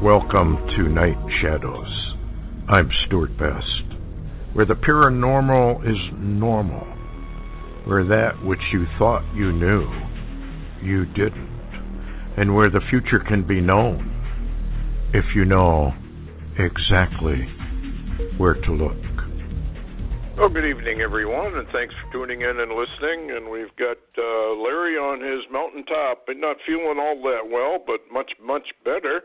Welcome to Night Shadows. I'm Stewart Best, where the paranormal is normal, where that which you thought you knew, you didn't, and where the future can be known if you know exactly where to look. Well, good evening, everyone, and thanks for tuning in and listening. And we've got Larry on his mountaintop, but not feeling all that well, but much better.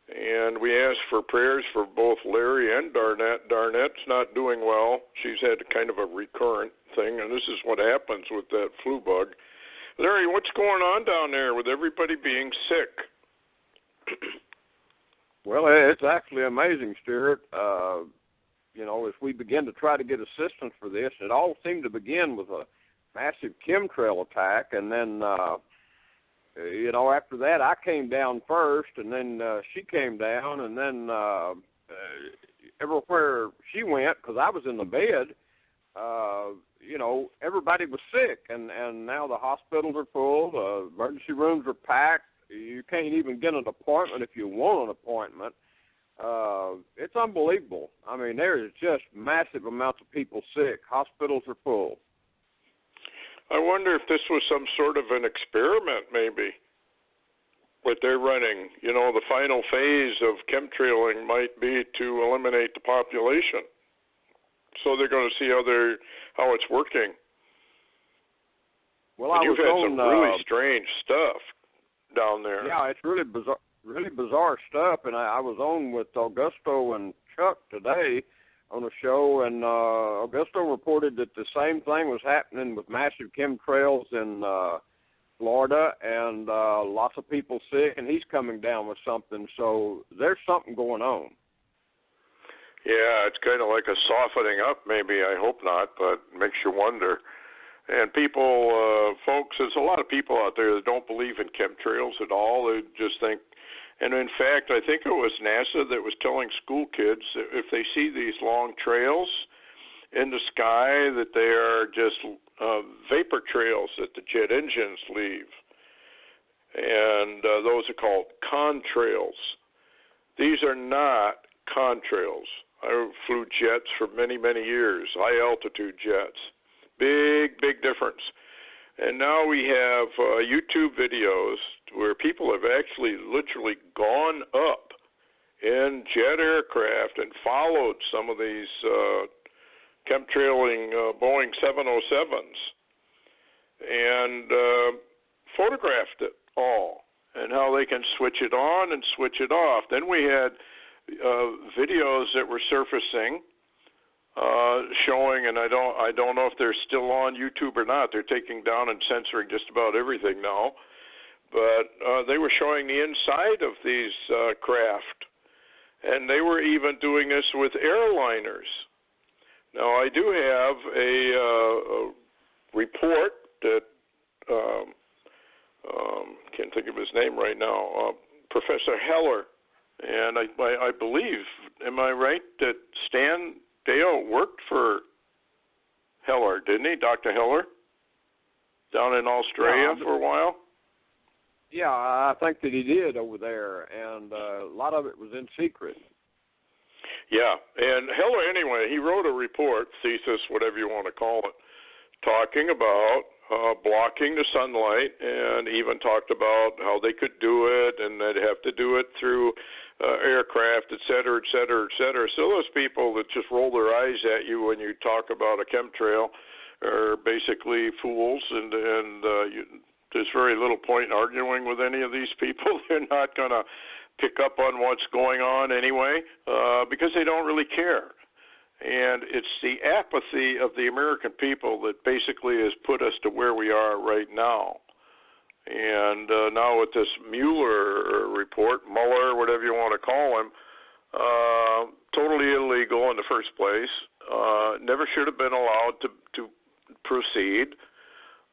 And we asked for prayers for both Larry and Darnette. Darnette's not doing well. She's had kind of a recurrent thing, and this is what happens with that flu bug. Larry, what's going on down there with everybody being sick? Well, it's actually amazing, Stewart. As we begin to try to get assistance for this, it all seemed to begin with a massive chemtrail attack, and then after that, I came down first, and then she came down, and then everywhere she went, because I was in the bed, everybody was sick, and now the hospitals are full, the emergency rooms are packed. You can't even get an appointment if you want an appointment. It's unbelievable. I mean, there's just massive amounts of people sick. Hospitals are full. I wonder if this was some sort of an experiment, maybe, what they're running. The final phase of chemtrailing might be to eliminate the population. So they're going to see how it's working. Well, you've had some really strange stuff down there. Yeah, it's really bizarre stuff. And I was on with Augusto and Chuck today on a show, and Augusto reported that the same thing was happening with massive chemtrails in Florida, and lots of people sick, and he's coming down with something. So there's something going on. Yeah, it's kind of like a softening up, maybe. I hope not, but it makes you wonder. And people, folks, there's a lot of people out there that don't believe in chemtrails at all. They just think, and in fact, I think it was NASA that was telling school kids that if they see these long trails in the sky, that they are just vapor trails that the jet engines leave. And those are called contrails. These are not contrails. I flew jets for many, many years, high-altitude jets. Big difference. And now we have YouTube videos where people have actually literally gone up in jet aircraft and followed some of these chemtrailing Boeing 707s and photographed it all and how they can switch it on and switch it off. Then we had videos that were surfacing showing, and I don't know if they're still on YouTube or not. They're taking down and censoring just about everything now. But they were showing the inside of these craft, and they were even doing this with airliners. Now, I do have a report that, can't think of his name right now, Professor Heller, and I believe, am I right, that Stan Dale worked for Heller, didn't he, Dr. Heller, down in Australia for a while? Yeah, I think that he did over there, and a lot of it was in secret. Yeah, and Heller, anyway, he wrote a report, thesis, whatever you want to call it, talking about blocking the sunlight, and even talked about how they could do it, and they'd have to do it through aircraft, et cetera, et cetera, et cetera. So those people that just roll their eyes at you when you talk about a chemtrail are basically fools, and there's very little point in arguing with any of these people. They're not going to pick up on what's going on anyway because they don't really care. And it's the apathy of the American people that basically has put us to where we are right now. And now with this Mueller report, Mueller, whatever you want to call him, totally illegal in the first place, never should have been allowed to proceed,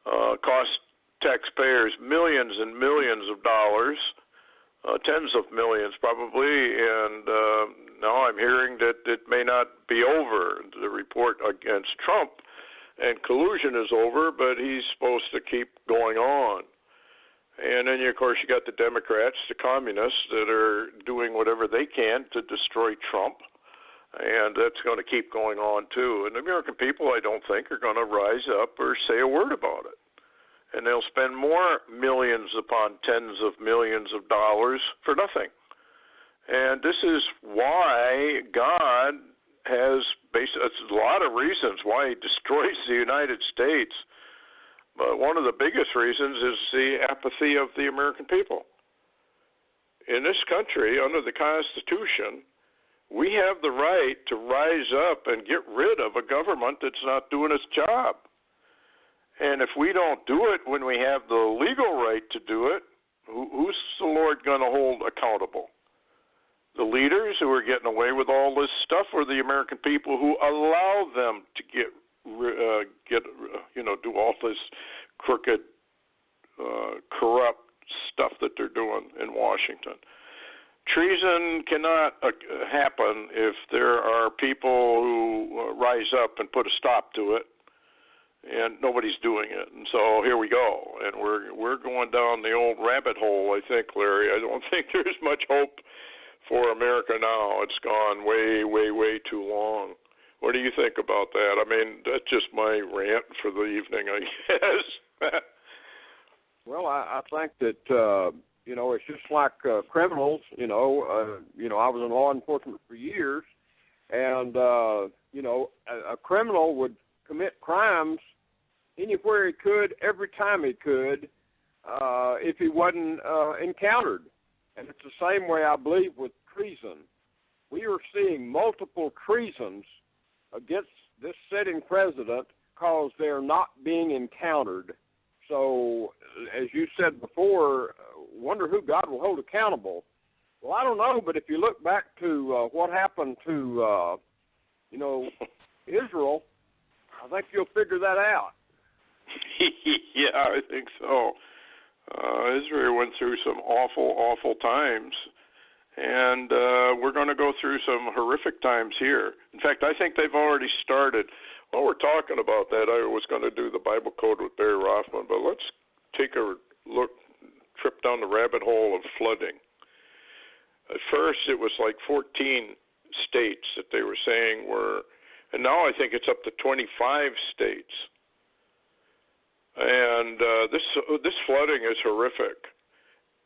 cost taxpayers millions and millions of dollars, tens of millions probably, and now I'm hearing that it may not be over. The report against Trump and collusion is over, but he's supposed to keep going on. And then, of course, you got the Democrats, the communists, that are doing whatever they can to destroy Trump. And that's going to keep going on, too. And the American people, I don't think, are going to rise up or say a word about it. And they'll spend more millions upon tens of millions of dollars for nothing. And this is why God has a lot of reasons why he destroys the United States. But one of the biggest reasons is the apathy of the American people. In this country, under the Constitution, we have the right to rise up and get rid of a government that's not doing its job. And if we don't do it when we have the legal right to do it, who's the Lord going to hold accountable? The leaders who are getting away with all this stuff, or the American people who allow them to do all this crooked, corrupt stuff that they're doing in Washington? Treason cannot happen if there are people who rise up and put a stop to it, and nobody's doing it. And so here we go, and we're going down the old rabbit hole, I think, Larry. I don't think there's much hope for America now. It's gone way, way, way too long. What do you think about that? I mean, that's just my rant for the evening, I guess. Well, I think that it's just like criminals. I was in law enforcement for years, and a criminal would commit crimes anywhere he could, every time he could, if he wasn't encountered. And it's the same way, I believe, with treason. We are seeing multiple treasons against this sitting president because they're not being encountered. So, as you said before, wonder who God will hold accountable. Well, I don't know, but if you look back to what happened to, Israel, I think you'll figure that out. Yeah, I think so. Israel went through some awful, awful times, and we're going to go through some horrific times here. In fact, I think they've already started. While we're talking about that, I was going to do the Bible code with Barry Rothman, but let's take a trip down the rabbit hole of flooding. At first, it was like 14 states that they were saying were, and now I think it's up to 25 states. And this flooding is horrific.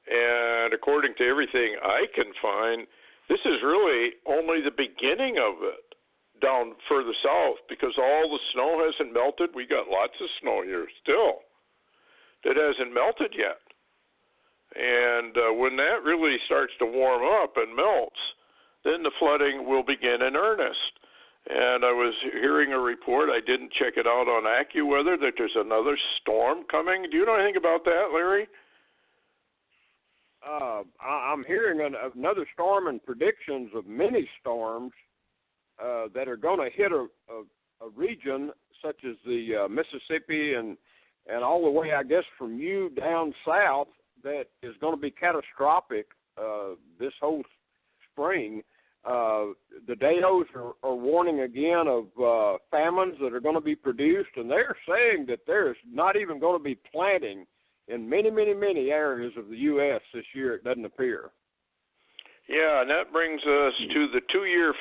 And according to everything I can find, this is really only the beginning of it down further south, because all the snow hasn't melted. We got lots of snow here still that hasn't melted yet. And when that really starts to warm up and melts, then the flooding will begin in earnest. And I was hearing a report, I didn't check it out on AccuWeather, that there's another storm coming. Do you know anything about that, Larry? I'm hearing another storm and predictions of many storms that are going to hit a region such as the Mississippi and all the way, I guess, from you down south, that is going to be catastrophic this whole spring. The DAOs are warning again of famines that are going to be produced, and they're saying that there's not even going to be planting in many, many, many areas of the U.S. this year, it doesn't appear. Yeah, and that brings us to the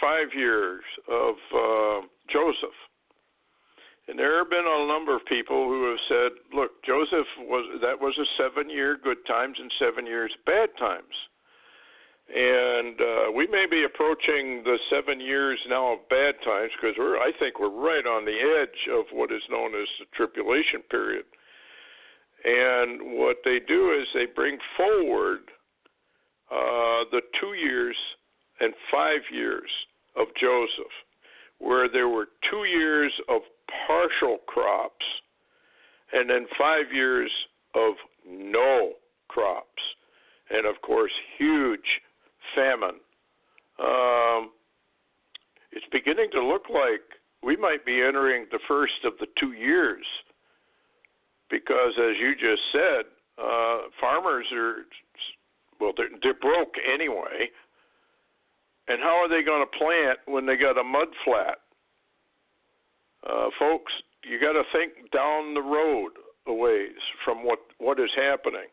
5 years of Joseph. And there have been a number of people who have said, look, Joseph was a 7-year good times and 7 years bad times. And we may be approaching the 7 years now of bad times, because I think we're right on the edge of what is known as the tribulation period. And what they do is they bring forward the 2 years and 5 years of Joseph, where there were 2 years of partial crops and then 5 years of no crops, and of course huge famine. It's beginning to look like we might be entering the first of the 2 years, because as you just said, farmers they're broke anyway, and how are they going to plant when they got a mud flat? Folks, you got to think down the road a ways from what is happening.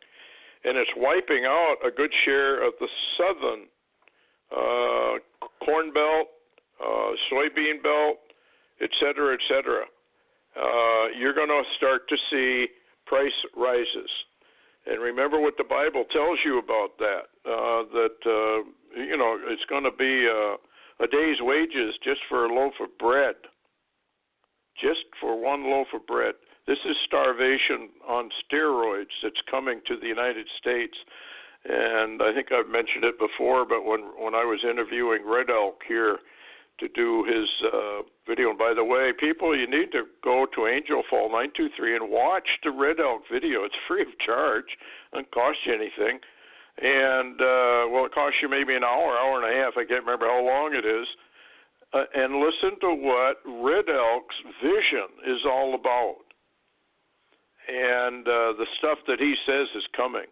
and it's wiping out a good share of the southern corn belt, soybean belt, et cetera, et cetera. You're going to start to see price rises. And remember what the Bible tells you about that, it's going to be a day's wages just for a loaf of bread, just for one loaf of bread. This is starvation on steroids that's coming to the United States. And I think I've mentioned it before, but when I was interviewing Red Elk here to do his video, and by the way, people, you need to go to Angel Fall 923 and watch the Red Elk video. It's free of charge. It doesn't cost you anything. And, it costs you maybe an hour and a half. I can't remember how long it is. And listen to what Red Elk's vision is all about. And the stuff that he says is coming.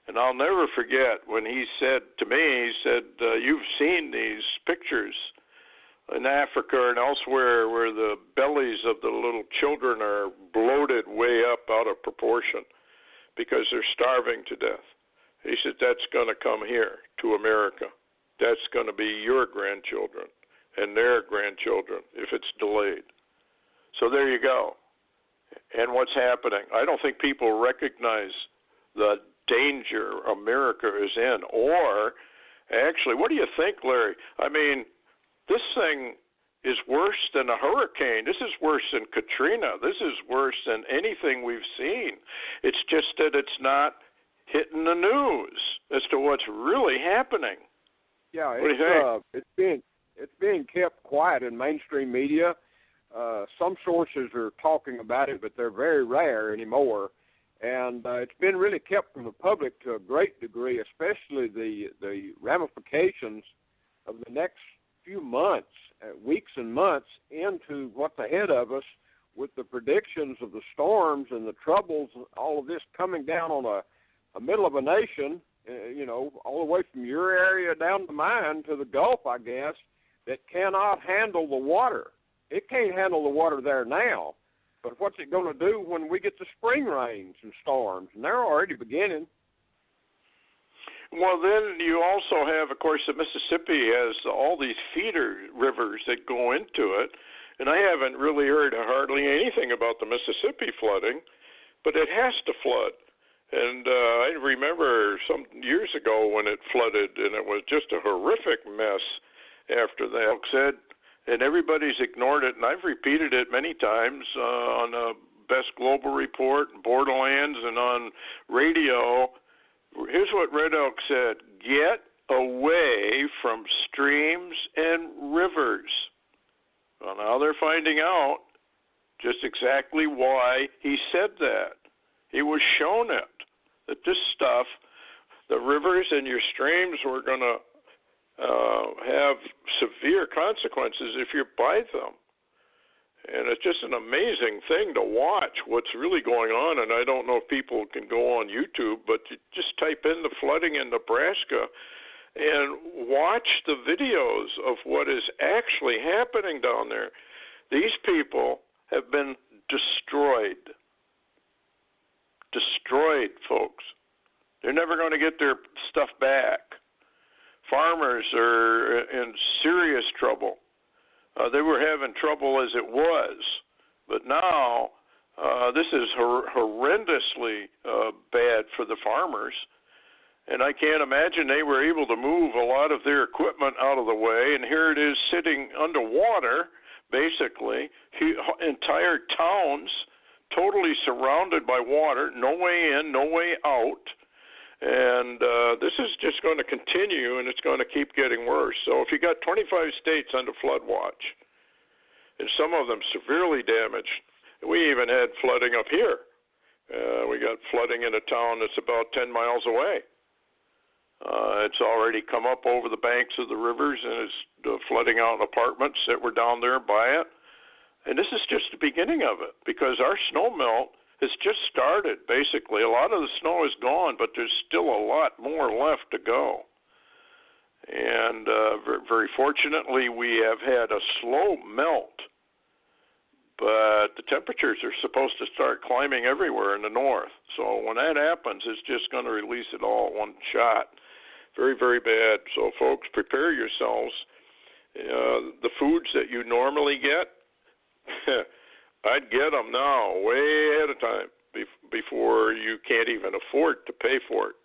And I'll never forget when he said to me, you've seen these pictures in Africa and elsewhere where the bellies of the little children are bloated way up out of proportion because they're starving to death. He said, that's going to come here to America. That's going to be your grandchildren and their grandchildren if it's delayed. So there you go. And what's happening? I don't think people recognize the danger America is in. Or, actually, what do you think, Larry? I mean, this thing is worse than a hurricane. This is worse than Katrina. This is worse than anything we've seen. It's just that it's not hitting the news as to what's really happening. Yeah, what do you think? It's being kept quiet in mainstream media. Some sources are talking about it, but they're very rare anymore. And it's been really kept from the public to a great degree, especially the ramifications of the next few months, weeks and months into what's ahead of us with the predictions of the storms and the troubles, all of this coming down on a middle of a nation, all the way from your area down to mine to the Gulf, I guess, that cannot handle the water. It can't handle the water there now. But what's it going to do when we get the spring rains and storms? And they're already beginning. Well, then you also have, of course, the Mississippi has all these feeder rivers that go into it. And I haven't really heard hardly anything about the Mississippi flooding, but it has to flood. And I remember some years ago when it flooded, and it was just a horrific mess after that. Said, and everybody's ignored it, and I've repeated it many times on the Best Global Report, Borderlands, and on radio. Here's what Red Elk said: get away from streams and rivers. Well, now they're finding out just exactly why he said that. He was shown it, that this stuff, the rivers and your streams were going to have severe consequences if you by them. And it's just an amazing thing to watch what's really going on. And I don't know if people can go on YouTube, but you just type in the flooding in Nebraska and watch the videos of what is actually happening down there. These people have been destroyed. Destroyed, folks. They're never going to get their stuff back. Farmers are in serious trouble. They were having trouble as it was, but now this is horrendously bad for the farmers. And I can't imagine they were able to move a lot of their equipment out of the way, and here it is sitting underwater, basically, entire towns totally surrounded by water, no way in, no way out. And this is just going to continue, and it's going to keep getting worse. So if you got 25 states under flood watch, and some of them severely damaged, we even had flooding up here. We got flooding in a town that's about 10 miles away. It's already come up over the banks of the rivers, and it's flooding out apartments that were down there by it. And this is just the beginning of it, because our snow melt has just started, basically. A lot of the snow is gone, but there's still a lot more left to go. And very fortunately, we have had a slow melt, but the temperatures are supposed to start climbing everywhere in the north. So when that happens, it's just going to release it all at one shot. Very, very bad. So, folks, prepare yourselves. The foods that you normally get, I'd get them now, way ahead of time, before you can't even afford to pay for it.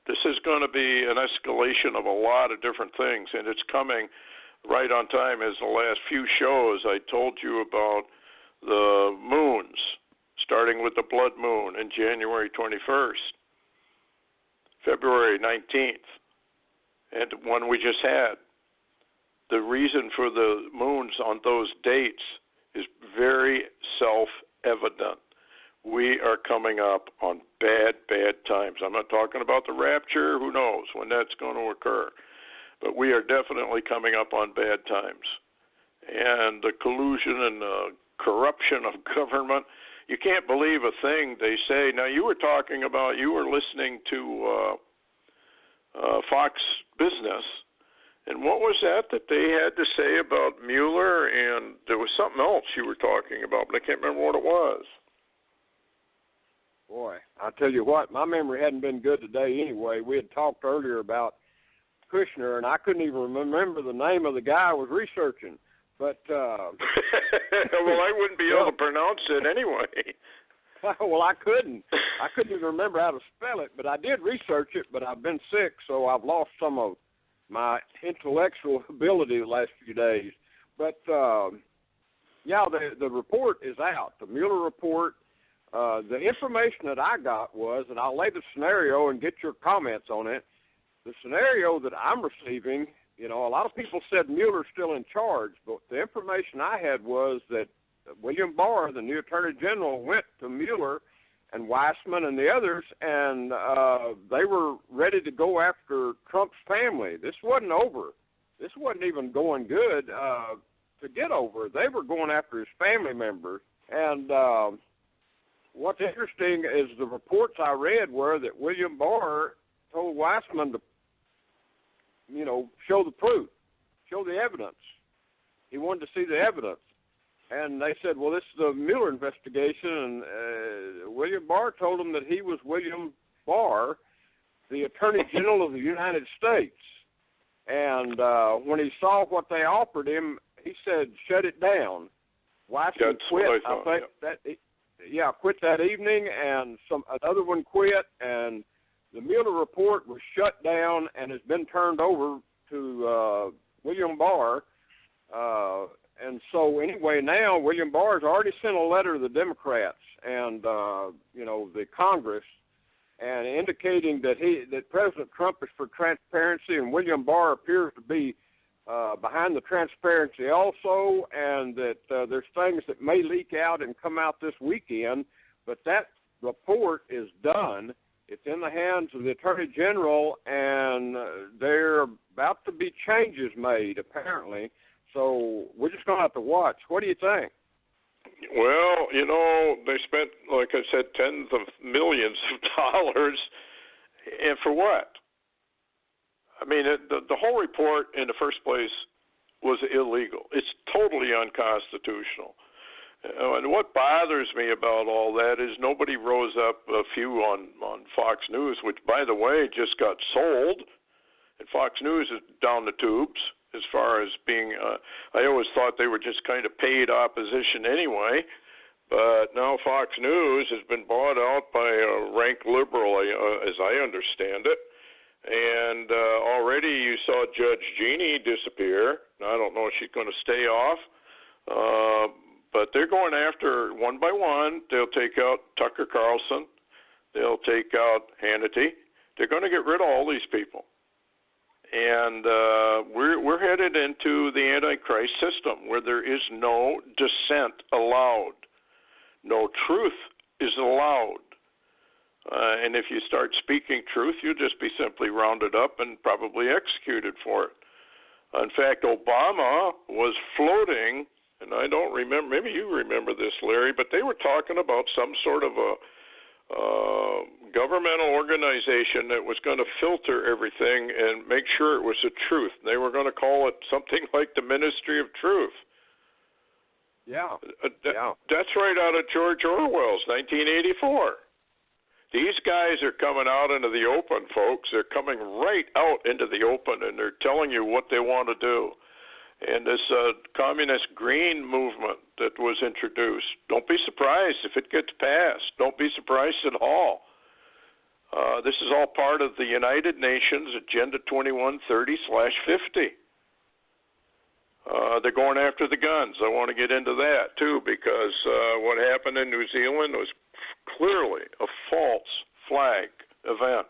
This is going to be an escalation of a lot of different things, and it's coming right on time. As the last few shows, I told you about the moons, starting with the blood moon in January 21st, February 19th, and one we just had. The reason for the moons on those dates is very self-evident. We are coming up on bad times. I'm not talking about the rapture. Who knows when that's going to occur? But we are definitely coming up on bad times. And the collusion and the corruption of government, you can't believe a thing they say. Now, you were listening to Fox Business, and what was that they had to say about Mueller? And there was something else you were talking about, but I can't remember what it was. Boy, I'll tell you what, my memory hadn't been good today anyway. We had talked earlier about Kushner, and I couldn't even remember the name of the guy I was researching. But well, I wouldn't be able to pronounce it anyway. Well, I couldn't even remember how to spell it, but I did research it, but I've been sick, so I've lost some of my intellectual ability the last few days. But, yeah, the report is out, the Mueller report. The information that I got was, and I'll lay the scenario and get your comments on it, the scenario that I'm receiving, a lot of people said Mueller's still in charge, but the information I had was that William Barr, the new Attorney General, went to Mueller and Weissman and the others, and they were ready to go after Trump's family. This wasn't over. This wasn't even going good to get over. They were going after his family members. And what's interesting is the reports I read were that William Barr told Weissman to, show the proof, show the evidence. He wanted to see the evidence. And they said, well, this is the Mueller investigation, and William Barr told him that he was William Barr, the Attorney General of the United States. And when he saw what they offered him, he said, shut it down. Weissman quit. I think quit that evening, and another one quit, and the Mueller report was shut down and has been turned over to William Barr. And so anyway, now William Barr has already sent a letter to the Democrats and the Congress, and indicating that President Trump is for transparency, and William Barr appears to be behind the transparency also, and that there's things that may leak out and come out this weekend, but that report is done. It's in the hands of the Attorney General, and there are about to be changes made, apparently. So we're just going to have to watch. What do you think? Well, they spent, like I said, tens of millions of dollars, and for what? I mean, the whole report in the first place was illegal. It's totally unconstitutional. And what bothers me about all that is nobody rose up a few on Fox News, which, by the way, just got sold. And Fox News is down the tubes as far as being I always thought they were just kind of paid opposition anyway. But now Fox News has been bought out by a rank liberal, as I understand it. And already you saw Judge Jeannie disappear. Now, I don't know if she's going to stay off. But they're going after, one by one, they'll take out Tucker Carlson. They'll take out Hannity. They're going to get rid of all these people. And we're headed into the Antichrist system where there is no dissent allowed. No truth is allowed. And if you start speaking truth, you'll just be simply rounded up and probably executed for it. In fact, Obama was floating, and I don't remember, maybe you remember this, Larry, but they were talking about some sort of a governmental organization that was going to filter everything and make sure it was the truth. They were going to call it something like the Ministry of Truth. Yeah. That's right out of George Orwell's 1984. These guys are coming out into the open, folks. They're coming right out into the open, and they're telling you what they want to do. And this communist green movement that was introduced, don't be surprised if it gets passed. Don't be surprised at all. This is all part of the United Nations Agenda 2130/50. They're going after the guns. I want to get into that, too, because what happened in New Zealand was clearly a false flag event.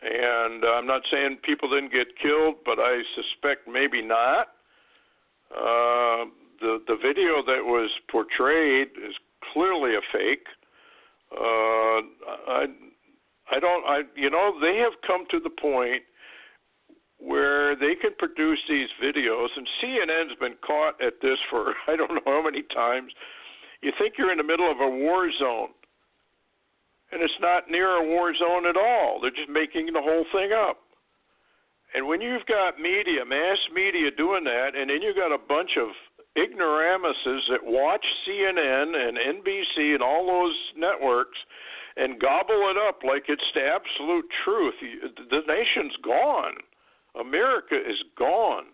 And I'm not saying people didn't get killed, but I suspect maybe not. The video that was portrayed is clearly a fake. They have come to the point where they can produce these videos, and CNN's been caught at this for I don't know how many times. You think you're in the middle of a war zone, and it's not near a war zone at all. They're just making the whole thing up. And when you've got media, mass media doing that, and then you've got a bunch of ignoramuses that watch CNN and NBC and all those networks and gobble it up like it's the absolute truth, the nation's gone. America is gone.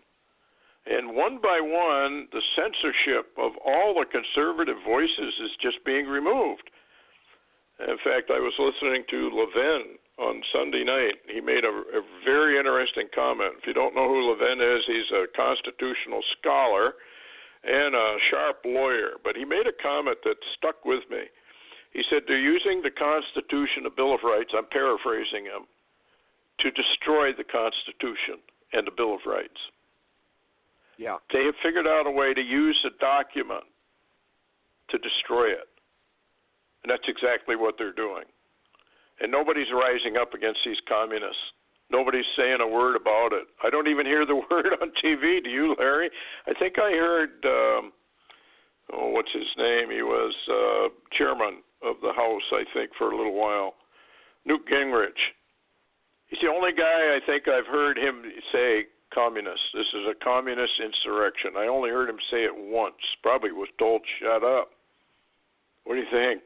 And one by one, the censorship of all the conservative voices is just being removed. In fact, I was listening to Levin on Sunday night. He made a very interesting comment. If you don't know who Levin is, he's a constitutional scholar and a sharp lawyer. But he made a comment that stuck with me. He said they're using the Constitution, the Bill of Rights, I'm paraphrasing him, to destroy the Constitution and the Bill of Rights. Yeah. They have figured out a way to use a document to destroy it. And that's exactly what they're doing. And nobody's rising up against these communists. Nobody's saying a word about it. I don't even hear the word on TV. Do you, Larry? I think I heard, what's his name? He was chairman of the House, I think, for a little while. Newt Gingrich. He's the only guy I think I've heard him say communist. This is a communist insurrection. I only heard him say it once. Probably was told, shut up. What do you think?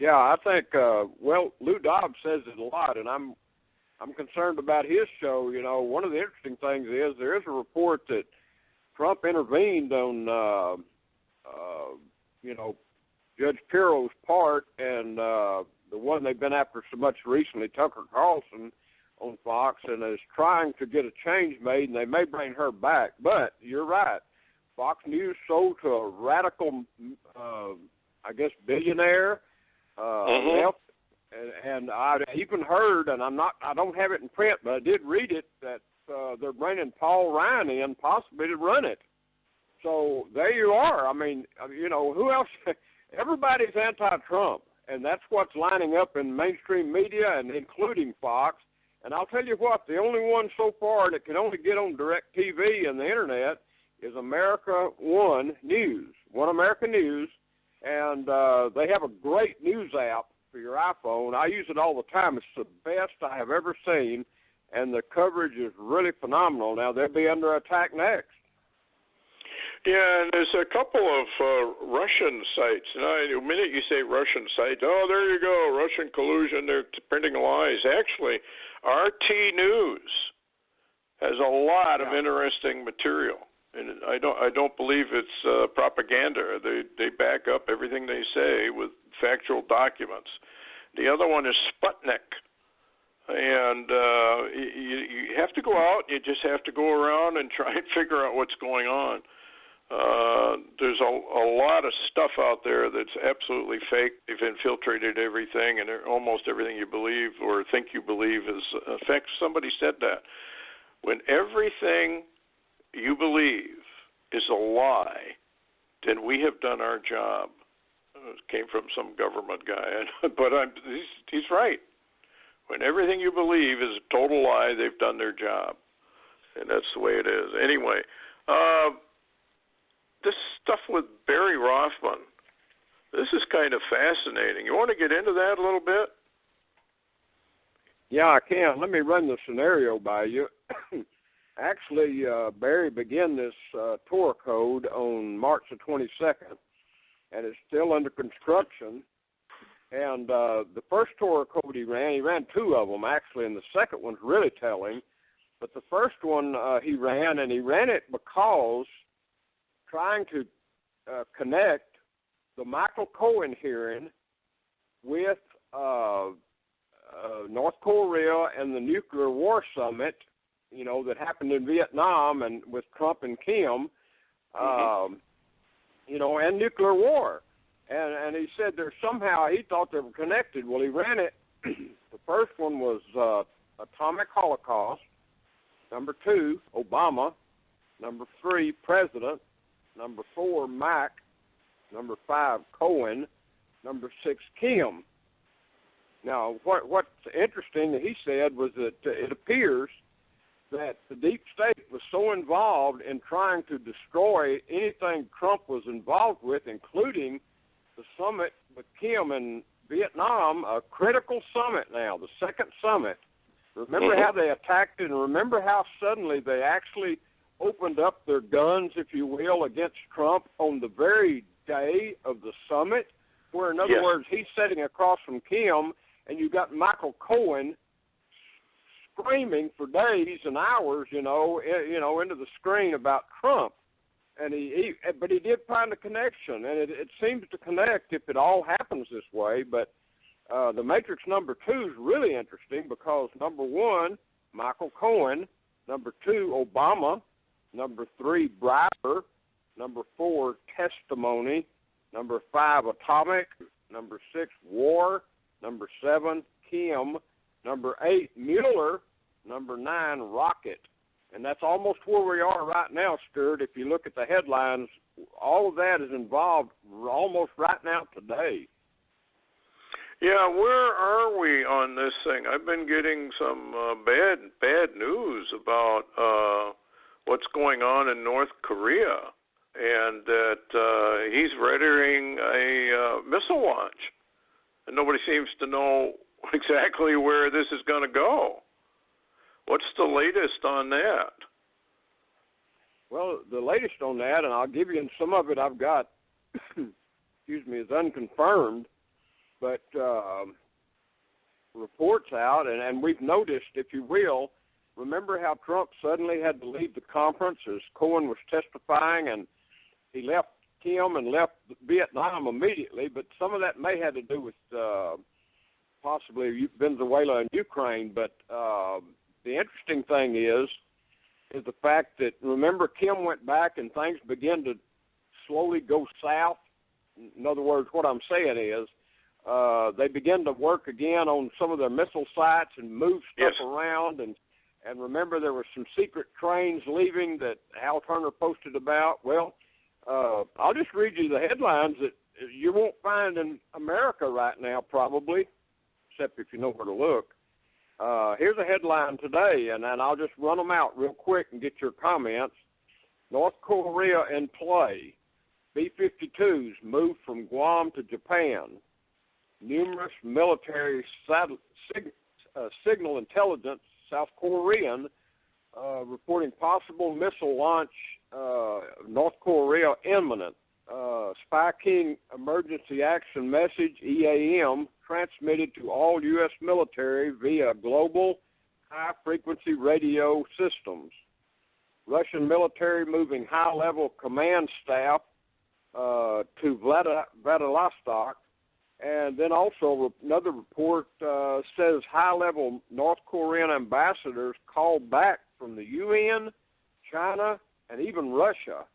Yeah, I think, Lou Dobbs says it a lot, and I'm concerned about his show. You know, one of the interesting things is there is a report that Trump intervened on, Judge Pirro's part, and the one they've been after so much recently, Tucker Carlson on Fox, and is trying to get a change made, and they may bring her back. But you're right. Fox News sold to a radical, billionaire, left, and I even heard, and I don't have it in print, but I did read it, that they're bringing Paul Ryan in possibly to run it. So there you are. I mean, who else? Everybody's anti-Trump, and that's what's lining up in mainstream media, and including Fox. And I'll tell you what, the only one so far that can only get on direct TV and the Internet is America One News, One America News, and they have a great news app for your iPhone. I use it all the time. It's the best I have ever seen, and the coverage is really phenomenal. Now, they'll be under attack next. Yeah, and there's a couple of Russian sites. The minute you say Russian site, oh, there you go, Russian collusion, they're printing lies. Actually, RT News has a lot of interesting material, and I don't believe it's propaganda. They back up everything they say with factual documents. The other one is Sputnik, and you have to go out. You just have to go around and try and figure out what's going on. There's a lot of stuff out there that's absolutely fake. They've infiltrated everything, and almost everything you believe or think you believe is. In fact, somebody said that. When everything you believe is a lie, then we have done our job. It came from some government guy, but he's right. When everything you believe is a total lie, they've done their job, and that's the way it is. Anyway, this stuff with Barry Rothman, this is kind of fascinating. You want to get into that a little bit? Yeah, I can. Let me run the scenario by you. Actually, Barry began this tour code on March the 22nd, and it's still under construction. And the first tour code he ran two of them, actually, and the second one's really telling. But the first one he ran it because trying to connect the Michael Cohen hearing with North Korea and the nuclear war summit, you know, that happened in Vietnam and with Trump and Kim, you know, and nuclear war. And he said there's somehow, he thought they were connected. Well, he ran it. The first one was atomic holocaust. Number 2, Obama. Number 3, President. Number 4, Mac. Number 5, Cohen. Number 6, Kim. Now, what's interesting that he said was that it appears that the deep state was so involved in trying to destroy anything Trump was involved with, including the summit with Kim in Vietnam, a critical summit now, the second summit. Remember how they attacked it, and remember how suddenly they actually opened up their guns, if you will, against Trump on the very day of the summit, where, in other words, he's sitting across from Kim, and you got Michael Cohen screaming for days and hours, you know, into the screen about Trump. And but he did find a connection, and it seems to connect if it all happens this way. But the matrix number 2 is really interesting because number 1, Michael Cohen, number 2, Obama, number 3, briber, number 4, testimony, number 5, atomic, number 6, war, number 7, Kim, number 8, Mueller, number 9, rocket. And that's almost where we are right now, Stewart. If you look at the headlines, all of that is involved almost right now today. Yeah, where are we on this thing? I've been getting some bad news about what's going on in North Korea, and that he's readying a missile launch. And nobody seems to know exactly where this is going to go. What's the latest on that? Well, the latest on that, and I'll give you, and some of it I've got, is unconfirmed, but reports out, and we've noticed, if you will, remember how Trump suddenly had to leave the conference as Cohen was testifying, and he left Kim and left Vietnam immediately, but some of that may have to do with possibly Venezuela and Ukraine, but the interesting thing is the fact that, remember, Kim went back and things began to slowly go south. In other words, what I'm saying is they began to work again on some of their missile sites and move stuff around. And remember, there were some secret trains leaving that Hal Turner posted about. Well, I'll just read you the headlines that you won't find in America right now, probably, except if you know where to look. Here's a headline today, and I'll just run them out real quick and get your comments. North Korea in play. B-52s move from Guam to Japan. Numerous military signal intelligence, South Korean, reporting possible missile launch, North Korea imminent. Spy King emergency action message, EAM, transmitted to all U.S. military via global high-frequency radio systems. Russian military moving high-level command staff to Vladivostok. And then also another report says high-level North Korean ambassadors called back from the UN, China, and even Russia.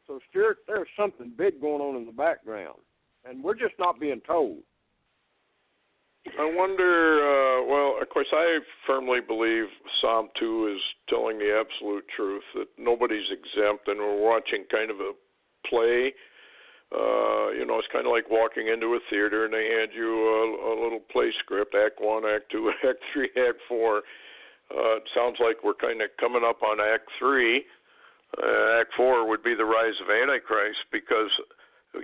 So, Stewart, there's something big going on in the background, and we're just not being told. I wonder, well, of course, I firmly believe Psalm 2 is telling the absolute truth, that nobody's exempt, and we're watching kind of a play. It's kind of like walking into a theater and they hand you a little play script, Act 1, Act 2, Act 3, Act 4. It sounds like we're kind of coming up on Act 3. Act 4 would be the rise of Antichrist, because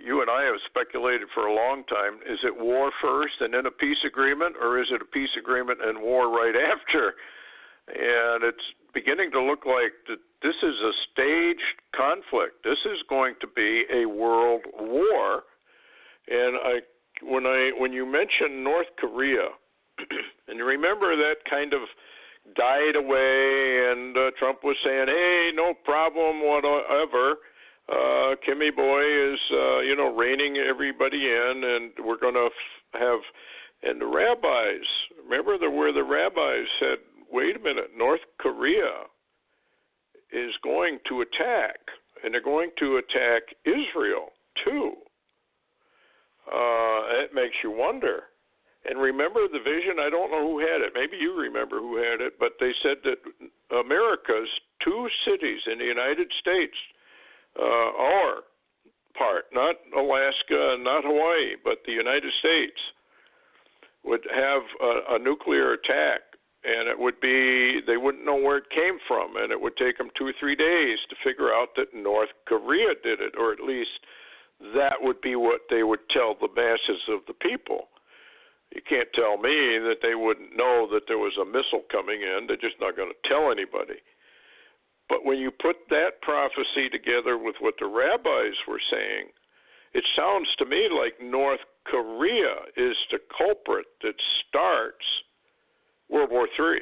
you and I have speculated for a long time, is it war first and then a peace agreement, or is it a peace agreement and war right after? And it's beginning to look like that this is a staged conflict. This is going to be a world war. And when you mention North Korea, and you remember that kind of died away, and Trump was saying, "Hey, no problem, whatever. Kimmy Boy is, reining everybody in, and we're going to have." And the rabbis, remember where the rabbis said, "Wait a minute, North Korea is going to attack, and they're going to attack Israel too." It makes you wonder. And remember the vision? I don't know who had it. Maybe you remember who had it, but they said that America's 2 cities in the United States, our part, not Alaska, not Hawaii, but the United States, would have a nuclear attack, and it would be, they wouldn't know where it came from, and it would take them 2 or 3 days to figure out that North Korea did it, or at least that would be what they would tell the masses of the people. You can't tell me that they wouldn't know that there was a missile coming in. They're just not going to tell anybody. But when you put that prophecy together with what the rabbis were saying, it sounds to me like North Korea is the culprit that starts World War III.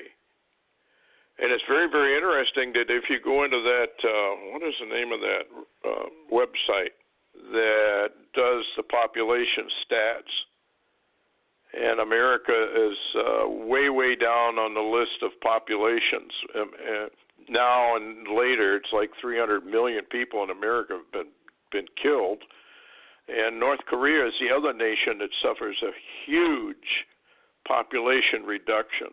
And it's very, very interesting that if you go into that, what is the name of that website that does the population stats, and America is way, way down on the list of populations. Now and later, it's like 300 million people in America have been killed. And North Korea is the other nation that suffers a huge population reduction.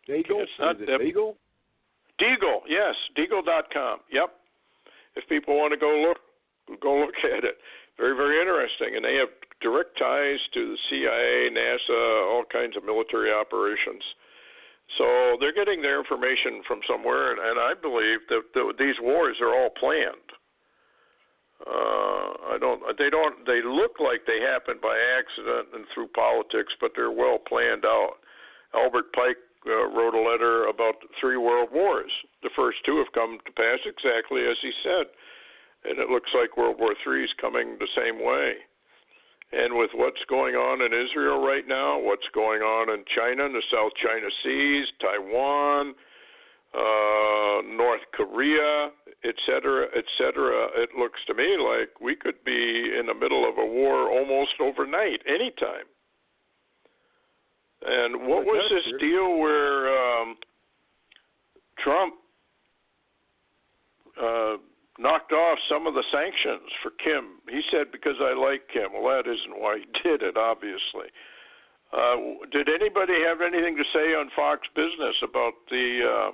Deagle? Is it Deagle? Deagle, yes, Deagle.com. Yep. If people want to go look at it. Very, very interesting. And they have direct ties to the CIA, NASA, all kinds of military operations. So they're getting their information from somewhere, and I believe that these wars are all planned. They look like they happen by accident and through politics, but they're well planned out. Albert Pike wrote a letter about 3 world wars. The first 2 have come to pass exactly as he said. And it looks like World War III is coming the same way. And with what's going on in Israel right now, what's going on in China, in the South China Seas, Taiwan, North Korea, et cetera, it looks to me like we could be in the middle of a war almost overnight, anytime. And what was this deal where Trump knocked off some of the sanctions for Kim? He said, because I like Kim. Well, that isn't why he did it, obviously. Did anybody have anything to say on Fox Business about the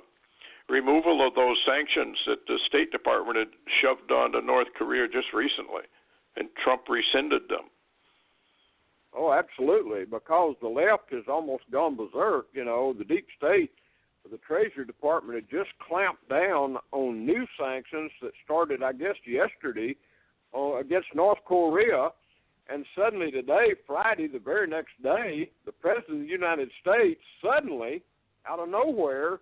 removal of those sanctions that the State Department had shoved onto North Korea just recently, and Trump rescinded them? Oh, absolutely, because the left has almost gone berserk. The deep state, the Treasury Department had just clamped down on new sanctions that started, I guess, yesterday against North Korea. And suddenly today, Friday, the very next day, the President of the United States suddenly, out of nowhere,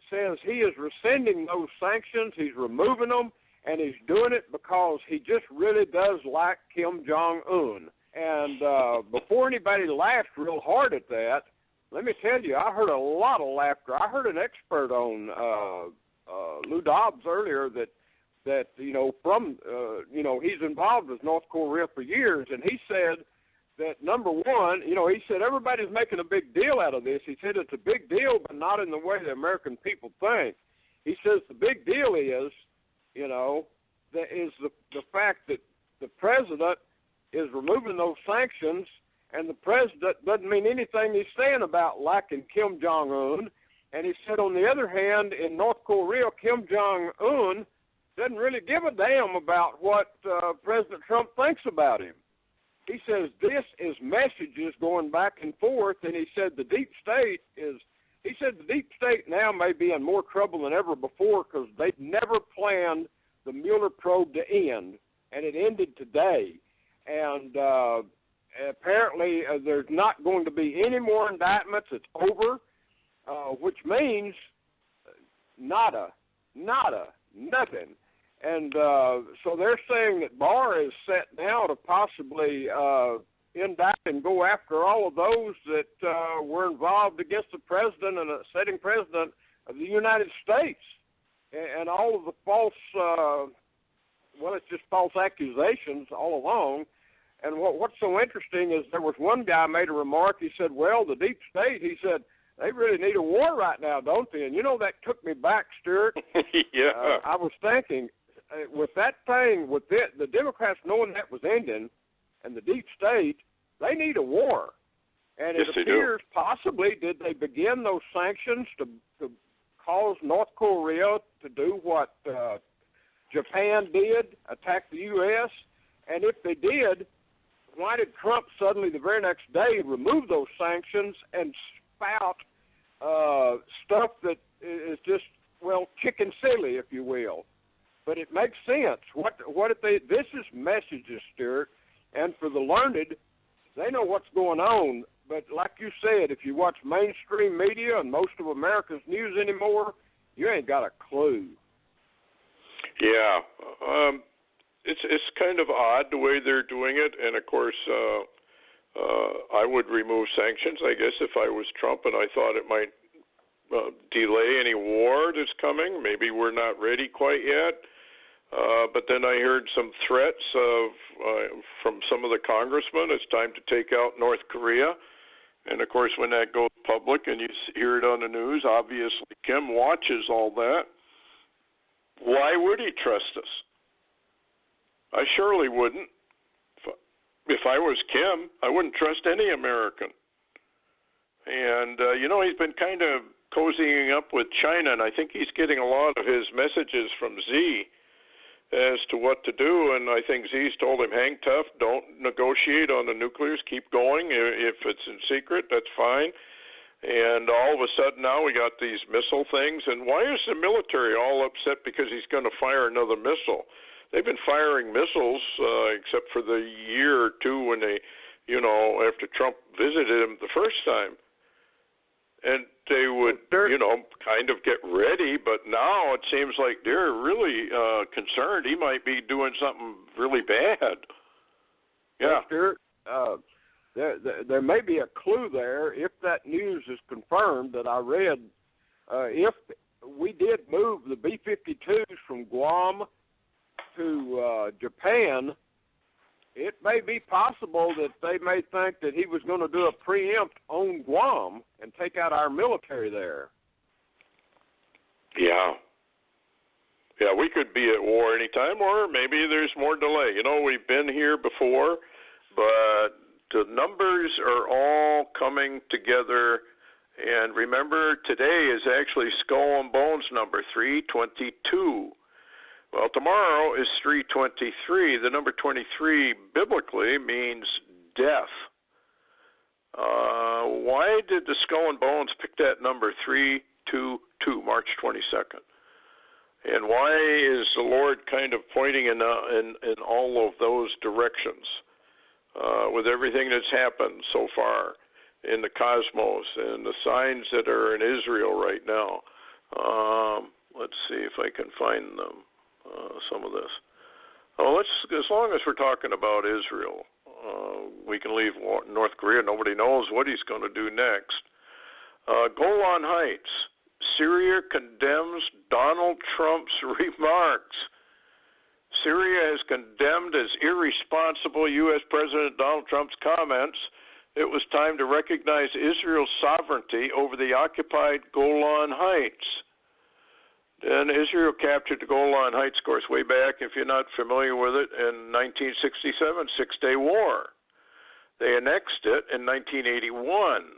says he is rescinding those sanctions, he's removing them, and he's doing it because he just really does like Kim Jong-un. And before anybody laughed real hard at that, let me tell you, I heard a lot of laughter. I heard an expert on Lou Dobbs earlier that he's involved with North Korea for years, and he said that, number one, he said everybody's making a big deal out of this. He said it's a big deal, but not in the way the American people think. He says the big deal is, the fact that the president is removing those sanctions, and the president doesn't mean anything he's saying about liking Kim Jong-un. And he said, on the other hand, in North Korea, Kim Jong-un doesn't really give a damn about what President Trump thinks about him. He says this is messages going back and forth, and he said the deep state now may be in more trouble than ever before because they've never planned the Mueller probe to end, and it ended today. And apparently there's not going to be any more indictments. It's over, which means nada, nothing. And so they're saying that Barr is set now to possibly indict and go after all of those that were involved against the president and a sitting president of the United States, and all of the false, it's just false accusations all along. And what's so interesting is there was one guy made a remark. He said, well, the deep state, he said, they really need a war right now, don't they? And that took me back, Stewart. Yeah. I was thinking, with that thing, with the Democrats knowing that was ending, and the deep state, they need a war. And yes, it appears possibly did they begin those sanctions to cause North Korea to do what Japan did, attack the U.S.? And if they did, why did Trump suddenly the very next day remove those sanctions and spout stuff that is just, chicken silly, if you will? But it makes sense. What if they? This is messages, Stewart, and for the learned, they know what's going on. But like you said, if you watch mainstream media and most of America's news anymore, you ain't got a clue. Yeah, it's kind of odd the way they're doing it, and of course, I would remove sanctions, I guess, if I was Trump, and I thought it might delay any war that's coming. Maybe we're not ready quite yet. But then I heard some threats from some of the congressmen. It's time to take out North Korea. And, of course, when that goes public and you hear it on the news, obviously Kim watches all that. Why would he trust us? I surely wouldn't. If I was Kim, I wouldn't trust any American. And, he's been kind of cozying up with China, and I think he's getting a lot of his messages from Xi as to what to do, and I think X's told him, hang tough, don't negotiate on the nuclears, keep going. If it's in secret, that's fine. And all of a sudden now we got these missile things, and why is the military all upset because he's going to fire another missile? They've been firing missiles, except for the year or two when they, after Trump visited him the first time. And they would, kind of get ready, but now it seems like they're really concerned he might be doing something really bad. Yeah. Stewart, there may be a clue there if that news is confirmed that I read. If we did move the B-52s from Guam to Japan, it may be possible that they may think that he was going to do a preempt on Guam and take out our military there. Yeah. Yeah, we could be at war anytime, or maybe there's more delay. We've been here before, but the numbers are all coming together. And remember, today is actually Skull and Bones number 322. Well, tomorrow is 323. The number 23 biblically means death. Why did the Skull and Bones pick that number 322, March 22nd? And why is the Lord kind of pointing in all of those directions with everything that's happened so far in the cosmos and the signs that are in Israel right now? Let's see if I can find them. Some of this. As long as we're talking about Israel, we can leave North Korea. Nobody knows what he's going to do next. Golan Heights. Syria condemns Donald Trump's remarks. Syria has condemned as irresponsible U.S. President Donald Trump's comments. It was time to recognize Israel's sovereignty over the occupied Golan Heights. Then Israel captured the Golan Heights, of course, way back, if you're not familiar with it, in 1967, Six-Day War. They annexed it in 1981.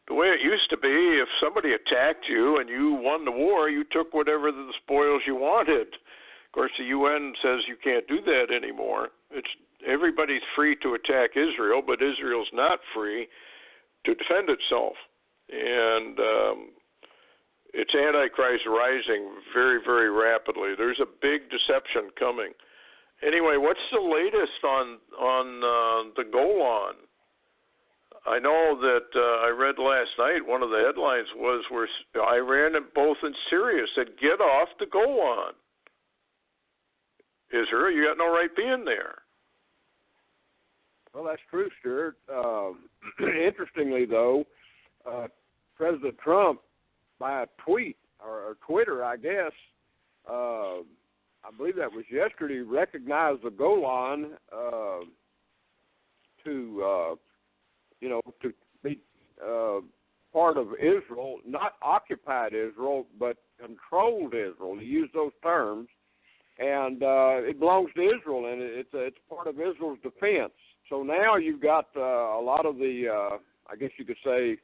The way it used to be, if somebody attacked you and you won the war, you took whatever the spoils you wanted. Of course, the UN says you can't do that anymore. Everybody's free to attack Israel, but Israel's not free to defend itself. And it's Antichrist rising very, very rapidly. There's a big deception coming. Anyway, what's the latest on the Golan? I know that I read last night, one of the headlines was where Iran and both in Syria said, get off the Golan. Israel, you got no right being there. Well, that's true, Stewart. Interestingly, though, President Trump, by a tweet or Twitter, I guess, I believe that was yesterday, recognized the Golan to be part of Israel, not occupied Israel, but controlled Israel. He used those terms, and it belongs to Israel, and it's part of Israel's defense. So now you've got a lot of the, I guess you could say,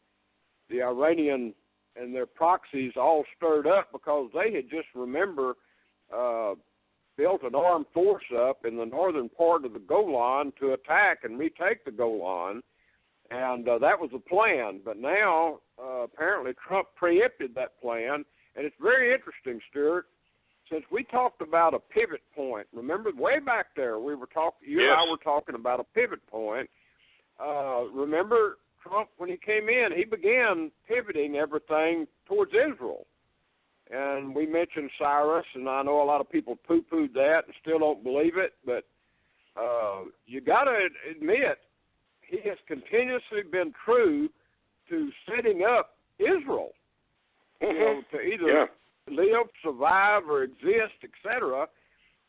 the Iranian and their proxies all stirred up because they had just, built an armed force up in the northern part of the Golan to attack and retake the Golan, and that was the plan. But now, apparently, Trump preempted that plan, and it's very interesting, Stewart, since we talked about a pivot point. Remember, way back there, we were talking. You yes. and I were talking about a pivot point. Remember, Trump, when he came in, he began pivoting everything towards Israel. And we mentioned Cyrus, and I know a lot of people poo-pooed that and still don't believe it, but you got to admit he has continuously been true to setting up Israel, to either live, survive, or exist, etc.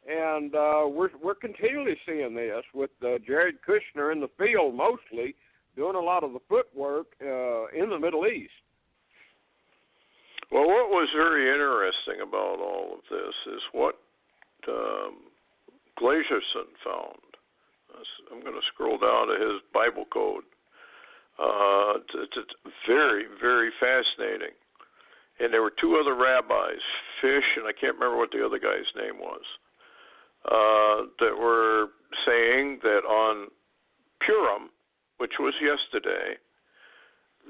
And we're continually seeing this with Jared Kushner in the field, mostly doing a lot of the footwork in the Middle East. Well, what was very interesting about all of this is what Glaserson found. I'm going to scroll down to his Bible code. It's very, very fascinating. And there were two other rabbis, Fish, and I can't remember what the other guy's name was, that were saying that on Purim, which was yesterday,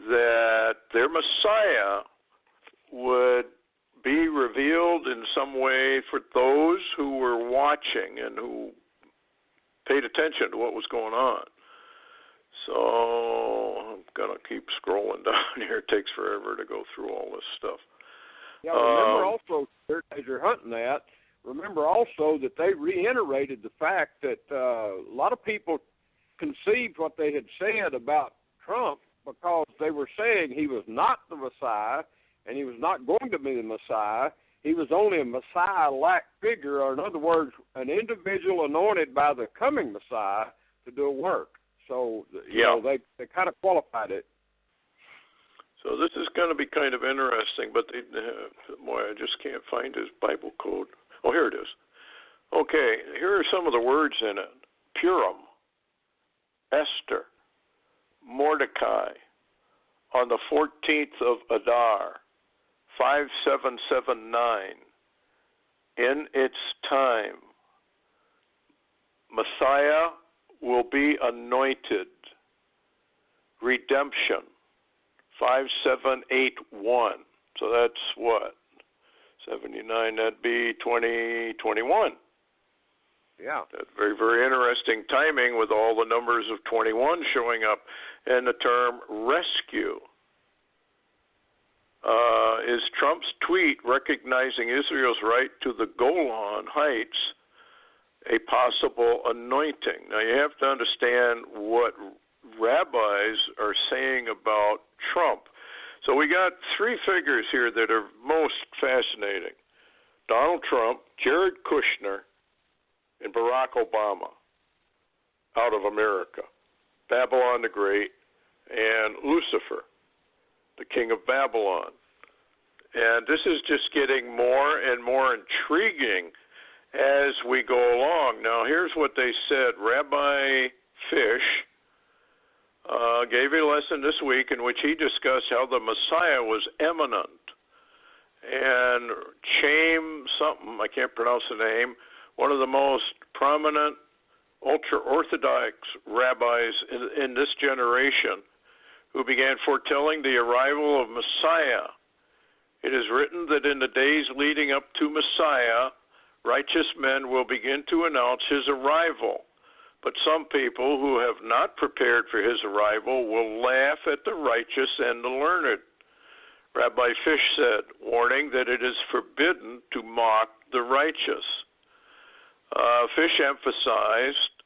that their Messiah would be revealed in some way for those who were watching and who paid attention to what was going on. So I'm going to keep scrolling down here. It takes forever to go through all this stuff. Yeah, remember also, as you're hunting that, remember also that they reiterated the fact that a lot of people conceived what they had said about Trump because they were saying he was not the Messiah, and he was not going to be the Messiah. He was only a Messiah-like figure, or in other words, an individual anointed by the coming Messiah to do a work. So, you know, they kind of qualified it. So this is going to be kind of interesting, but boy, I just can't find his Bible code. Oh, here it is. Okay, here are some of the words in it. Purim, Esther, Mordecai, on the 14th of Adar, 5779, in its time, Messiah will be anointed, redemption, 5781. So that's what? 79, that'd be 2021. Yeah. That's very, very interesting timing with all the numbers of 21 showing up. And the term rescue. Is Trump's tweet recognizing Israel's right to the Golan Heights a possible anointing? Now, you have to understand what rabbis are saying about Trump. So we got three figures here that are most fascinating. Donald Trump, Jared Kushner, and Barack Obama out of America. Babylon the Great and Lucifer, the king of Babylon. And this is just getting more and more intriguing as we go along. Now, here's what they said. Rabbi Fish gave a lesson this week in which he discussed how the Messiah was imminent. And Chaim something, I can't pronounce the name, one of the most prominent ultra-Orthodox rabbis in this generation, who began foretelling the arrival of Messiah. It is written that in the days leading up to Messiah, righteous men will begin to announce his arrival. But some people who have not prepared for his arrival will laugh at the righteous and the learned. Rabbi Fish said, warning that it is forbidden to mock the righteous. Fish emphasized,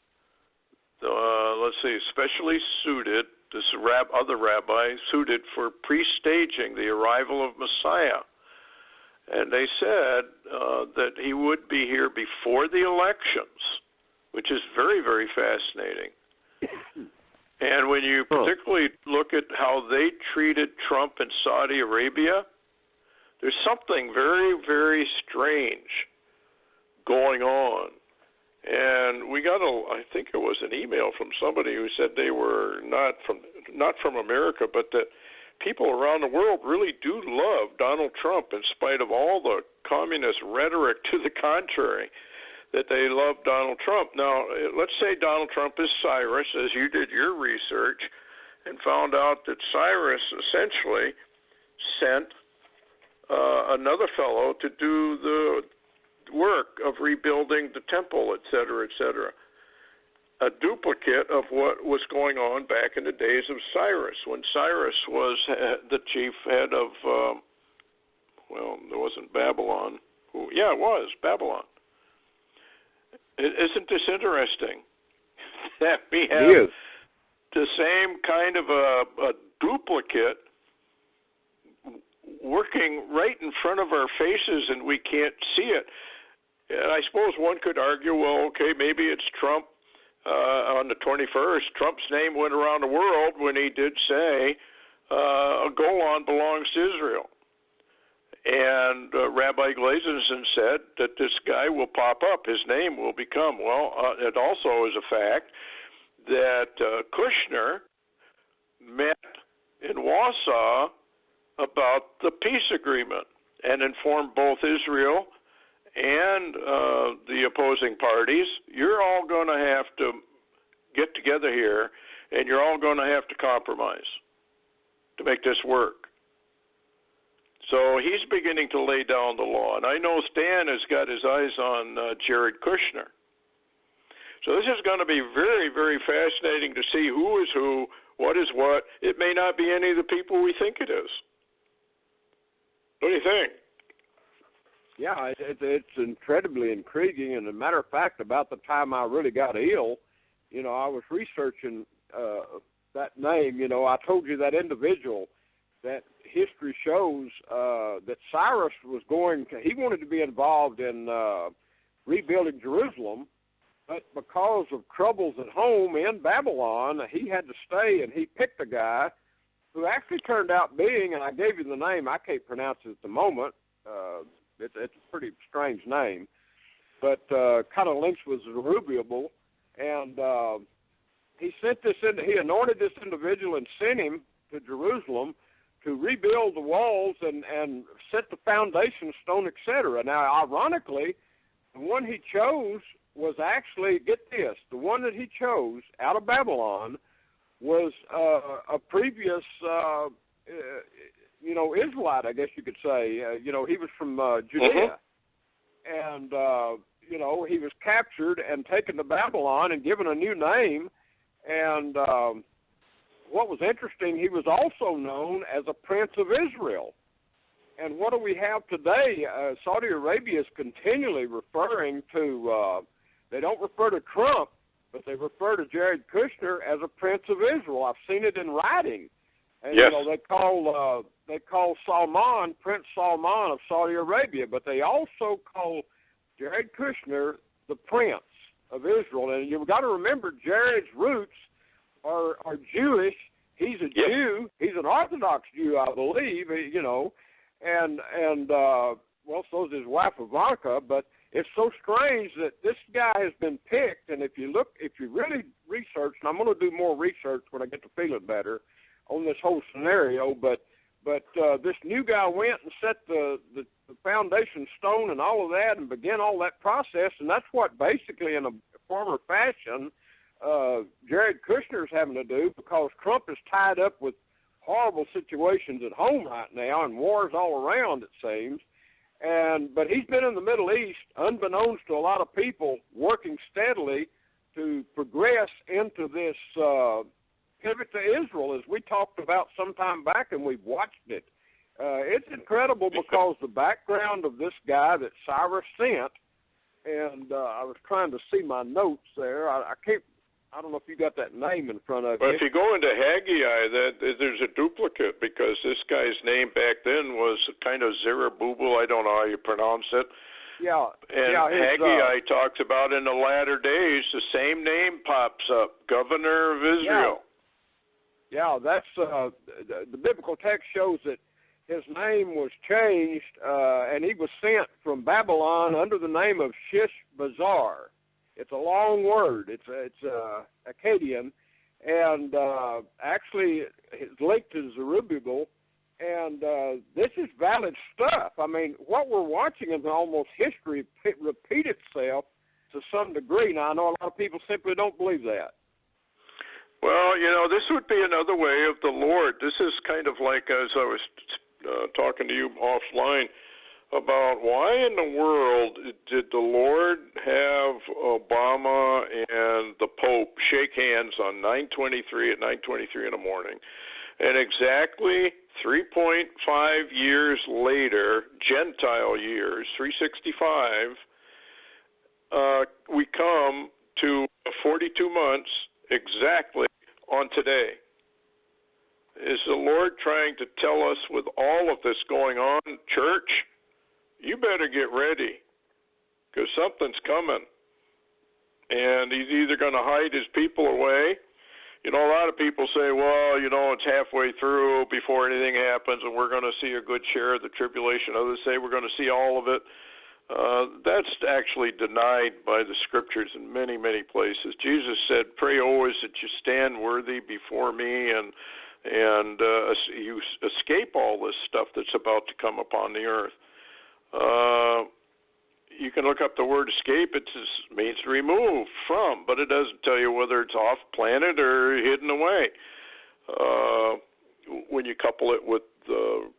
especially suited, this other rabbi, suited for pre-staging the arrival of Messiah. And they said that he would be here before the elections, which is very, very fascinating. And when you particularly look at how they treated Trump in Saudi Arabia, there's something very, very strange going on. And we got I think it was an email from somebody who said they were not from America, but that people around the world really do love Donald Trump in spite of all the communist rhetoric to the contrary, that they love Donald Trump. Now, let's say Donald Trump is Cyrus, as you did your research, and found out that Cyrus essentially sent another fellow to do the work of rebuilding the temple, et cetera, et cetera. A duplicate of what was going on back in the days of Cyrus, when Cyrus was the chief head of, it wasn't Babylon. It was Babylon. Isn't this interesting? That we have the same kind of a duplicate working right in front of our faces and we can't see it. And I suppose one could argue, well, okay, maybe it's Trump. On the 21st, Trump's name went around the world when he did say Golan belongs to Israel. And Rabbi Glazenson said that this guy will pop up. His name will become. It also is a fact that Kushner met in Warsaw about the peace agreement and informed both Israel and the opposing parties, you're all going to have to get together here, and you're all going to have to compromise to make this work. So he's beginning to lay down the law. And I know Stan has got his eyes on Jared Kushner. So this is going to be very, very fascinating to see who is who, what is what. It may not be any of the people we think it is. What do you think? Yeah, it's incredibly intriguing. And as a matter of fact, about the time I really got ill, I was researching that name. I told you that individual that history shows that Cyrus was he wanted to be involved in rebuilding Jerusalem, but because of troubles at home in Babylon, he had to stay, and he picked a guy who actually turned out being, and I gave you the name, I can't pronounce it at the moment, it's a pretty strange name, but kind of links with Zerubbabel, and he anointed this individual and sent him to Jerusalem to rebuild the walls and set the foundation stone, etc. Now, ironically, the one he chose was actually, get this, the one that he chose out of Babylon was a previous, Israelite, I guess you could say. He was from Judea. And, he was captured and taken to Babylon and given a new name. And what was interesting, he was also known as a Prince of Israel. And what do we have today? Saudi Arabia is continually referring to, they don't refer to Trump, but they refer to Jared Kushner as a Prince of Israel. I've seen it in writing. And, yes. They call Salman, Prince Salman of Saudi Arabia, but they also call Jared Kushner the Prince of Israel. And you've got to remember, Jared's roots are Jewish. He's a Jew. He's an Orthodox Jew, I believe, and so is his wife Ivanka. But it's so strange that this guy has been picked. And if you really research, and I'm going to do more research when I get to feel it better on this whole scenario, but this new guy went and set the foundation stone and all of that and began all that process, and that's what basically in a former fashion Jared Kushner's having to do, because Trump is tied up with horrible situations at home right now and wars all around, it seems. But he's been in the Middle East, unbeknownst to a lot of people, working steadily to progress into this pivot to Israel, as we talked about some time back, and we've watched it. It's incredible because the background of this guy that Cyrus sent, and I was trying to see my notes there. I don't know if you got that name in front of you. Well, if you go into Haggai, there's a duplicate, because this guy's name back then was kind of Zerubbabel. I don't know how you pronounce it. Yeah. And Haggai talks about in the latter days, the same name pops up, Governor of Israel. Yeah, that's the biblical text shows that his name was changed, and he was sent from Babylon under the name of Shishbazzar. It's a long word. It's Akkadian, and actually it's linked to Zerubbabel. And this is valid stuff. I mean, what we're watching is almost history repeat itself to some degree. Now, I know a lot of people simply don't believe that. Well, this would be another way of the Lord. This is kind of like, as I was talking to you offline, about why in the world did the Lord have Obama and the Pope shake hands on 9/23 at 9:23 in the morning, and exactly 3.5 years later, Gentile years, 365, we come to 42 months exactly on today? Is the Lord trying to tell us, with all of this going on, church, you better get ready, because something's coming. And he's either going to hide his people away. A lot of people say, well, it's halfway through before anything happens, and we're going to see a good share of the tribulation. Others say we're going to see all of it. That's actually denied by the scriptures in many, many places. Jesus said, pray always that you stand worthy before me, and you escape all this stuff that's about to come upon the earth. You can look up the word escape. It just means remove from, but it doesn't tell you whether it's off planet or hidden away. When you couple it with the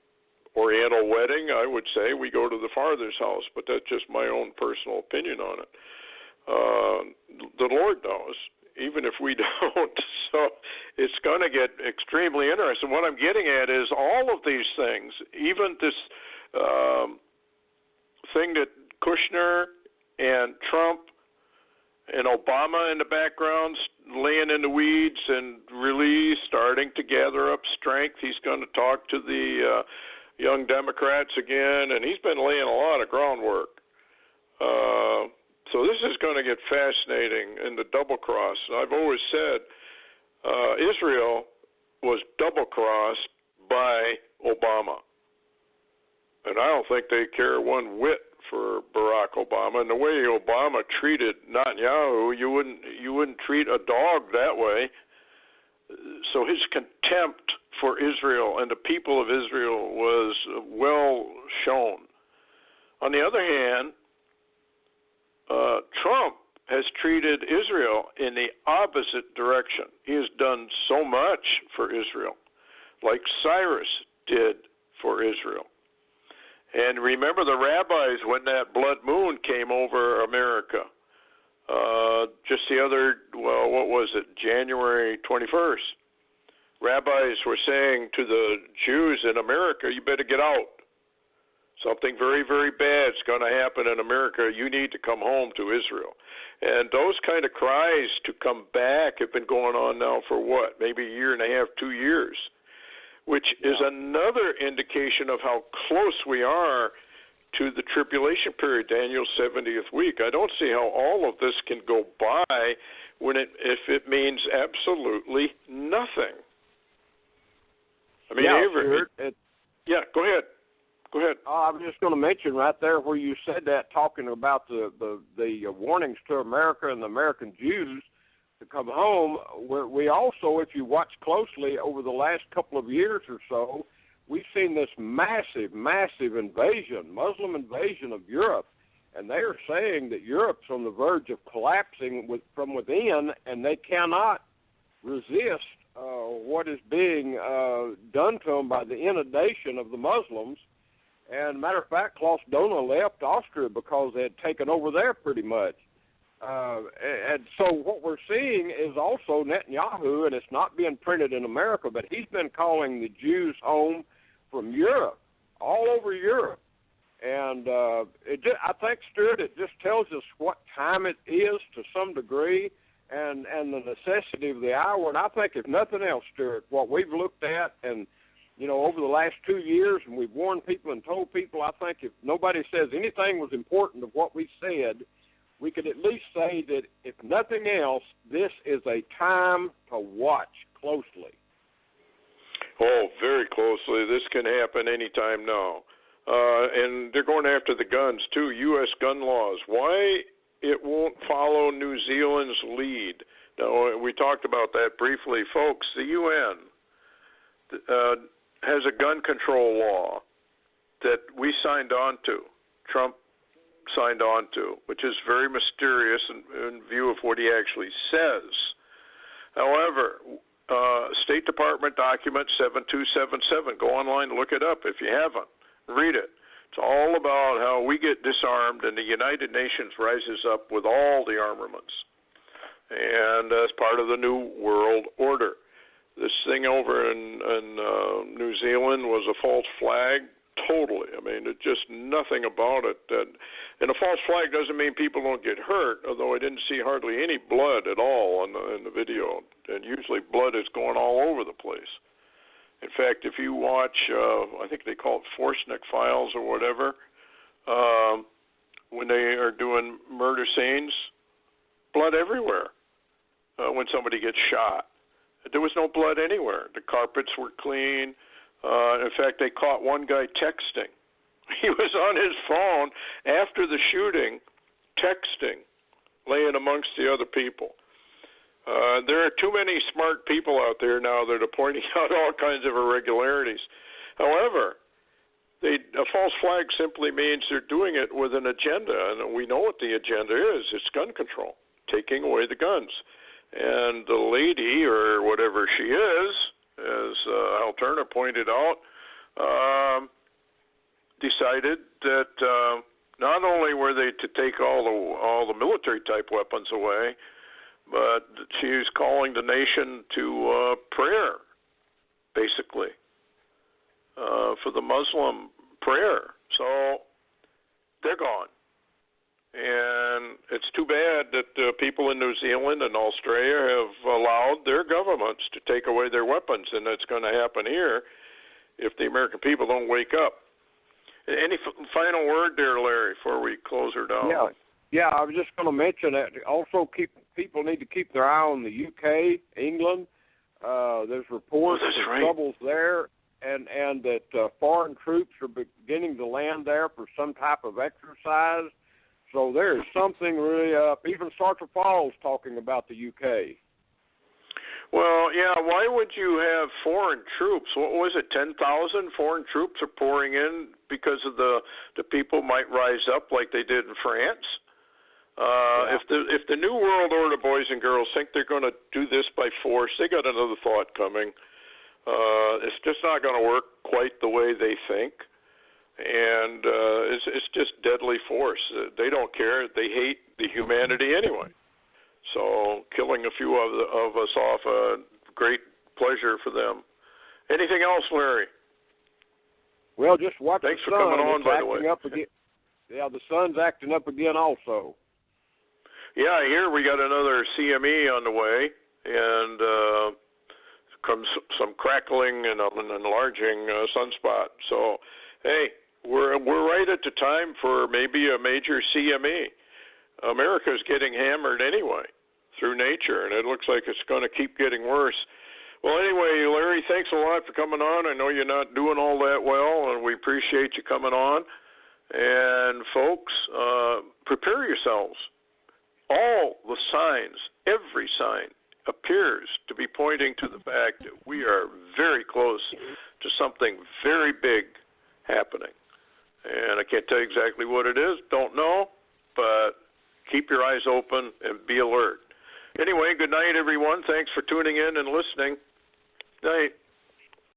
Oriental wedding, I would say we go to the father's house, but that's just my own personal opinion on it. The Lord knows, even if we don't. So it's going to get extremely interesting. What I'm getting at is all of these things, even this thing that Kushner and Trump and Obama in the background laying in the weeds, and really starting to gather up strength. He's going to talk to the young Democrats again, and he's been laying a lot of groundwork. So this is going to get fascinating in the double cross. I've always said Israel was double crossed by Obama, and I don't think they care one whit for Barack Obama. And the way Obama treated Netanyahu, you wouldn't treat a dog that way. So his contempt for Israel and the people of Israel was well shown. On the other hand, Trump has treated Israel in the opposite direction. He has done so much for Israel, like Cyrus did for Israel. And remember the rabbis when that blood moon came over America, just the other, January 21st. Rabbis were saying to the Jews in America, you better get out. Something very, very bad is going to happen in America. You need to come home to Israel. And those kind of cries to come back have been going on now for maybe a year and a half, 2 years, which is another indication of how close we are to the tribulation period, Daniel's 70th week. I don't see how all of this can go by if it means absolutely nothing. I mean, Stewart, go ahead. Go ahead. I was just going to mention right there where you said that, talking about the warnings to America and the American Jews to come home. We also, if you watch closely over the last couple of years or so, we've seen this massive, massive invasion, Muslim invasion of Europe. And they are saying that Europe's on the verge of collapsing from within, and they cannot resist what is being done to them by the inundation of the Muslims. And matter of fact, Klaus Dona left Austria because they had taken over there pretty much. And so what we're seeing is also Netanyahu, and it's not being printed in America, but he's been calling the Jews home from Europe, all over Europe. And I think, Stewart, it just tells us what time it is to some degree and the necessity of the hour. And I think, if nothing else, Stewart, what we've looked at and, over the last 2 years, and we've warned people and told people, I think if nobody says anything was important of what we said, we could at least say that, if nothing else, this is a time to watch closely. Oh, very closely. This can happen any time now. And they're going after the guns, too, U.S. gun laws. Why it won't follow New Zealand's lead? Now, we talked about that briefly. Folks, the UN has a gun control law that we signed on to, Trump signed on to, which is very mysterious in view of what he actually says. However, State Department document 7277, go online and look it up if you haven't. Read it. It's all about how we get disarmed and the United Nations rises up with all the armaments. And as part of the New World Order. This thing over in New Zealand was a false flag, totally. I mean, it's just nothing about it. And a false flag doesn't mean people don't get hurt, although I didn't see hardly any blood at all in the video. And usually blood is going all over the place. In fact, if you watch, I think they call it Forsnick Files or whatever, when they are doing murder scenes, blood everywhere when somebody gets shot. There was no blood anywhere. The carpets were clean. In fact, they caught one guy texting. He was on his phone after the shooting, texting, laying amongst the other people. There are too many smart people out there now that are pointing out all kinds of irregularities. However, a false flag simply means they're doing it with an agenda, and we know what the agenda is. It's gun control, taking away the guns. And the lady, or whatever she is, as Al Turner pointed out, decided that not only were they to take all the military-type weapons away, but she's calling the nation to prayer, basically, for the Muslim prayer. So they're gone. And it's too bad that people in New Zealand and Australia have allowed their governments to take away their weapons, and that's going to happen here if the American people don't wake up. Any final word there, Larry, before we close her down? Yeah, I was just going to mention that also people need to keep their eye on the UK, England. There's reports of troubles there, and that foreign troops are beginning to land there for some type of exercise. So there is something really up. Even Sergeant Falls talking about the UK. Well, yeah, why would you have foreign troops? What was it, 10,000 foreign troops are pouring in because of the people might rise up like they did in France? If the New World Order boys and girls think they're going to do this by force, they got another thought coming. It's just not going to work quite the way they think. And it's just deadly force. They don't care. They hate the humanity anyway. So killing a few of us off, a great pleasure for them. Anything else, Larry? Well, just watch Thanks the for sun. coming on, it's by acting the way. Up again. Yeah, the sun's acting up again also. Yeah, I hear we got another CME on the way, and comes some crackling and an enlarging sunspot. So, hey, we're right at the time for maybe a major CME. America's getting hammered anyway through nature, and it looks like it's going to keep getting worse. Well, anyway, Larry, thanks a lot for coming on. I know you're not doing all that well, and we appreciate you coming on. And, folks, prepare yourselves. All the signs, every sign, appears to be pointing to the fact that we are very close to something very big happening. And I can't tell you exactly what it is, don't know, but keep your eyes open and be alert. Anyway, good night, everyone. Thanks for tuning in and listening. Night.